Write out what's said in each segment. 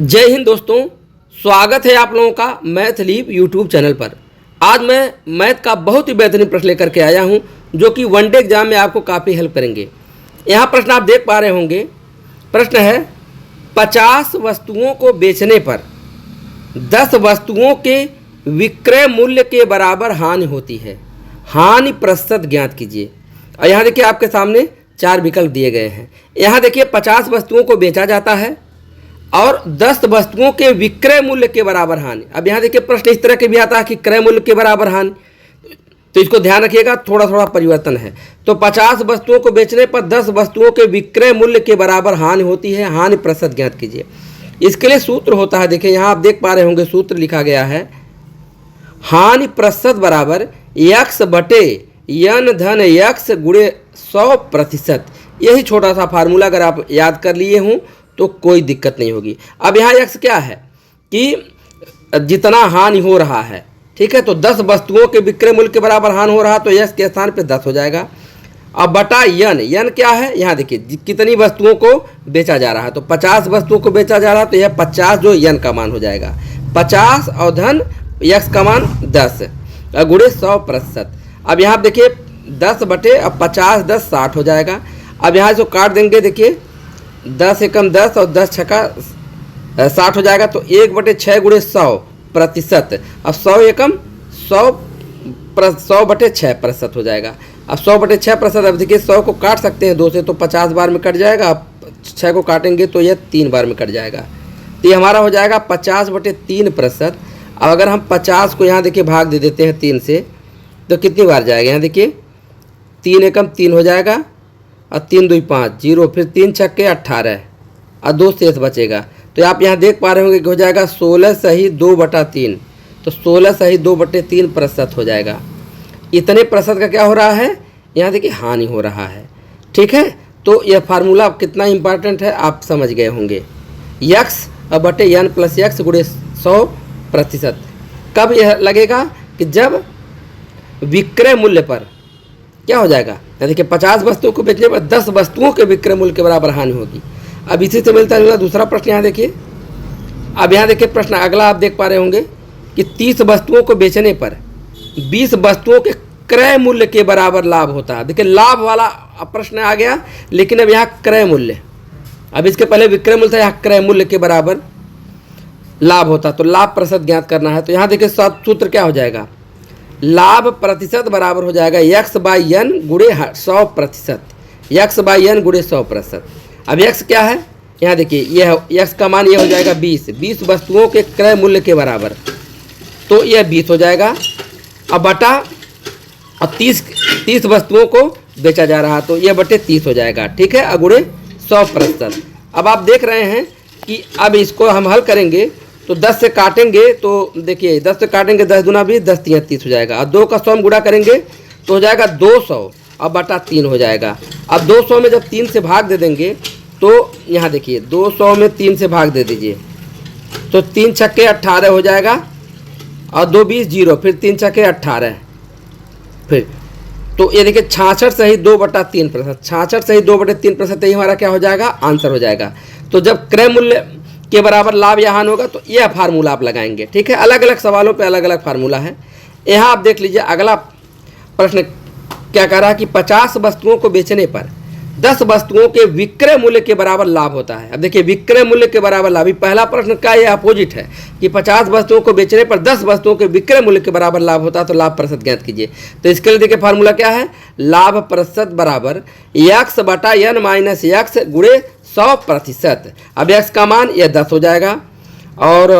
जय हिंद दोस्तों, स्वागत है आप लोगों का मैथ लीव यूट्यूब चैनल पर। आज मैं मैथ का बहुत ही बेहतरीन प्रश्न लेकर के आया हूं जो कि वनडे एग्जाम में आपको काफ़ी हेल्प करेंगे। यहाँ प्रश्न आप देख पा रहे होंगे। प्रश्न है 50 वस्तुओं को बेचने पर 10 वस्तुओं के विक्रय मूल्य के बराबर हानि होती है। हानि प्रतिशत ज्ञात कीजिए। और यहाँ देखिए आपके सामने 4 विकल्प दिए गए हैं। यहाँ देखिए 50 वस्तुओं को बेचा जाता है और 10 वस्तुओं के विक्रय मूल्य के बराबर हानि। अब यहाँ देखिए प्रश्न इस तरह के भी आता है कि क्रय मूल्य के बराबर हानि, तो इसको ध्यान रखिएगा, थोड़ा थोड़ा परिवर्तन है। तो 50 वस्तुओं को बेचने पर 10 वस्तुओं के विक्रय मूल्य के बराबर हानि होती है। हानि प्रतिशत ज्ञात कीजिए। इसके लिए सूत्र होता है, देखिए यहाँ आप देख पा रहे होंगे सूत्र लिखा गया है, हानि प्रतिशत बराबर यक्स बटे यन धन यक्स गुणे 100%। यही छोटा सा फार्मूला अगर आप याद कर लिए हों तो कोई दिक्कत नहीं होगी। अब यहाँ यक्स क्या है कि जितना हानि हो रहा है, ठीक है, तो 10 वस्तुओं के विक्रय मूल्य के बराबर हानि हो रहा है तो यक्स के स्थान पे 10 हो जाएगा। अब बटा यन क्या है, यहाँ देखिए कितनी वस्तुओं को बेचा जा रहा है, तो 50 वस्तुओं को बेचा जा रहा है तो यह 50 जो यन का मान हो जाएगा 50 और धन यक्स का मान 10 गुणे 100%। अब यहाँ देखिए 10 बटे अब 50 10 60 हो जाएगा। अब यहाँ से काट देंगे, देखिए 10 एकम 10 और 10 छक्का 60 हो जाएगा। तो 1 बटे 6 गुणे 100%। अब 100 एकम 100 बटे 6% हो जाएगा। अब 100 बटे 6%। अब देखिए 100 को काट सकते हैं 2 से तो 50 बार में कट जाएगा। अब 6 को काटेंगे तो यह 3 बार में कट जाएगा। तो ये हमारा हो जाएगा 50 बटे 3%। अब अगर हम 50 को यहाँ देखिए भाग दे देते हैं 3 से तो कितनी बार जाएगा, यहाँ देखिए 3 एकम 3 हो जाएगा और 3 2 5 0, फिर 3 छक्के 18 और 2 शेष बचेगा। तो आप यहाँ देख पा रहे होंगे कि हो जाएगा 16 सही 2/3। तो 16 सही 2/3% हो जाएगा। इतने प्रतिशत का क्या हो रहा है, यहाँ देखिए हानि हो रहा है। ठीक है, तो यह फार्मूला कितना इंपॉर्टेंट है आप समझ गए होंगे। यक्स बटे यन प्लस यक्स गुणे 100%। कब यह लगेगा कि जब विक्रय मूल्य पर क्या हो जाएगा, देखिए 50 वस्तुओं को बेचने पर 10 वस्तुओं के विक्रय मूल्य के बराबर हानि होगी। अब इसी से मिलता जुलता दूसरा प्रश्न यहाँ देखिए। अब यहाँ देखिए प्रश्न अगला आप देख पा रहे होंगे कि 30 वस्तुओं को बेचने पर 20 वस्तुओं के क्रय मूल्य के बराबर लाभ होता है। देखिए लाभ वाला प्रश्न आ गया, लेकिन अब यहाँ क्रय मूल्य, अब इसके पहले विक्रय मूल्य था, यहाँ क्रय मूल्य के बराबर लाभ होता, तो लाभ प्रतिशत ज्ञात करना है। तो यहाँ देखिए सूत्र क्या हो जाएगा, लाभ प्रतिशत बराबर हो जाएगा यक्स बाई यन गुणे 100%। यक्स बाई यन गुणे 100%। अब यक्स क्या है, यहाँ देखिए यह यक्स का मान यह हो जाएगा 20 वस्तुओं के क्रय मूल्य के बराबर, तो यह 20 हो जाएगा। अब बटा और 30 वस्तुओं को बेचा जा रहा तो यह बटे 30 हो जाएगा। ठीक है, गुणे 100%। अब आप देख रहे हैं कि अब इसको हम हल करेंगे तो 10 से काटेंगे तो देखिए 10 से काटेंगे 10 दूना 20 10 3 30 हो जाएगा। और 2 का 100 में गुणा करेंगे तो हो जाएगा 200 और बटा 3 हो जाएगा। अब 200 में जब 3 से भाग दे देंगे तो यहाँ देखिए 200 में 3 से भाग दे दीजिए तो 3 छक्के 18 हो जाएगा और 2 20 0, फिर 3 छक्के 18, फिर तो ये देखिए 66 सही 2/3%। 66 सही 2/3% यही हमारा क्या हो जाएगा, आंसर हो जाएगा। तो जब क्रय मूल्य के बराबर लाभ या हानि होगा तो यह फार्मूला आप लगाएंगे। ठीक है, अलग अलग सवालों पे अलग अलग फार्मूला है। यहाँ आप देख लीजिए अगला प्रश्न क्या कह रहा है कि 50 वस्तुओं को बेचने पर 10 वस्तुओं के विक्रय मूल्य के बराबर लाभ होता है। अब देखिए विक्रय मूल्य के बराबर लाभ, पहला प्रश्न का ये अपोजिट है कि 50 वस्तुओं को बेचने पर 10 वस्तुओं के विक्रय मूल्य के बराबर लाभ होता है, तो लाभ प्रतिशत ज्ञात कीजिए। तो इसके लिए देखिए फार्मूला क्या है, लाभ प्रतिशत बराबर यक्स बटा यन माइनस यक्स गुणे 100%। अब यक्स का मान यह 10 हो जाएगा और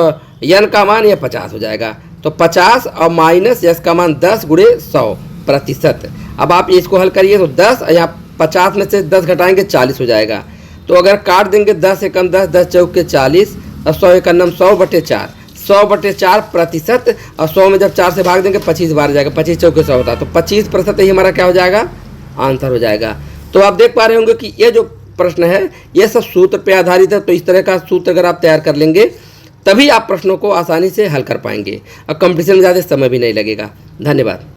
यन का मान यह 50 हो जाएगा। तो 50 और माइनस यक्स का मान 10 गुणे 100%। अब आप इसको हल करिए तो 10 यहाँ 50 में से 10 घटाएंगे 40 हो जाएगा। तो अगर काट देंगे 10 एकम 10 10 चौक के 40 और 100 एकम 100 बटे 4 100/4%। और 100 में जब 4 से भाग देंगे 25 बार जाएगा, 25 चौक के 100 होता है, तो 25% ही हमारा क्या हो जाएगा, आंसर हो जाएगा। तो आप देख पा रहे होंगे कि ये जो प्रश्न है ये सब सूत्र पे आधारित है। तो इस तरह का सूत्र अगर आप तैयार कर लेंगे तभी आप प्रश्नों को आसानी से हल कर पाएंगे और कंपटीशन में ज़्यादा समय भी नहीं लगेगा। धन्यवाद।